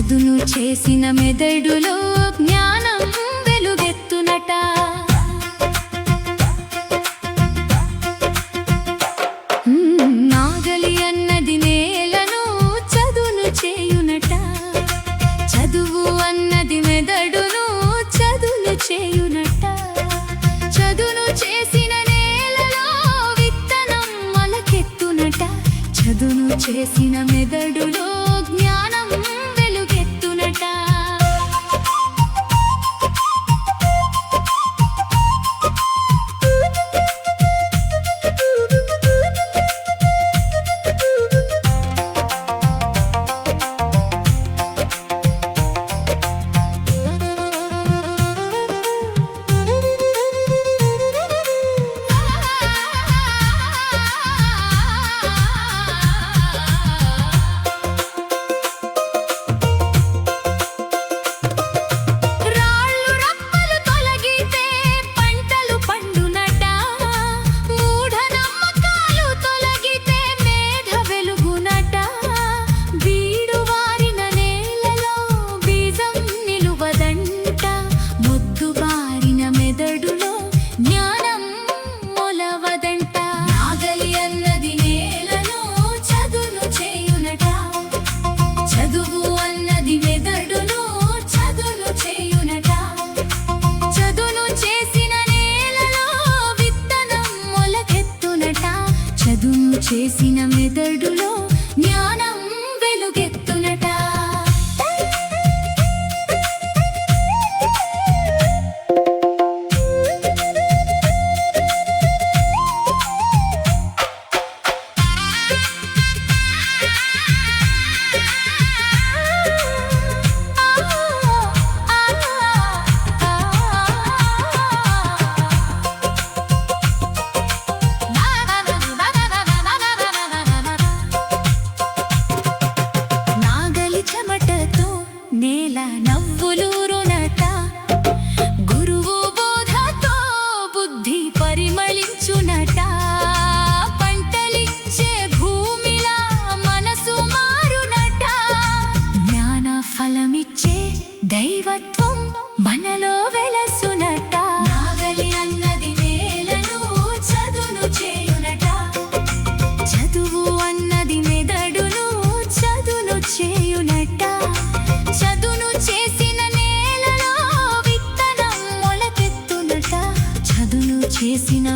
చదును చేసిన మెదడులో జ్ఞానం వెలుగెత్తునట. నాగలి అన్నది నేలను చదును చేయునట. చదువు అన్నది మెదడును చదును చేయునట. చదును చేసిన నేలలో విత్తనం మొలకెత్తునట. చదును చేసిన మెదడులో జ్ఞానం వెలుగెత్తునట. చదును చేసిన మెదడులో జ్ఞానం వెలుగెత్తునట. నేల నవ్వులూరునట. గురువు బోధతో బుద్ధి పరిమళించునట. పంటలిచ్చే భూమిలా మనసు మారునట. జ్ఞాన ఫలమిచ్చే దైవత్వం మనలో వెలసునట. నాగలి అన్నది నేలను చదును చేయునట. చదువు అన్నది మెదడును చదును చేయునట. చదును చేసిన నేలలో విత్తనం మొలకెత్తునట. చదును చేసిన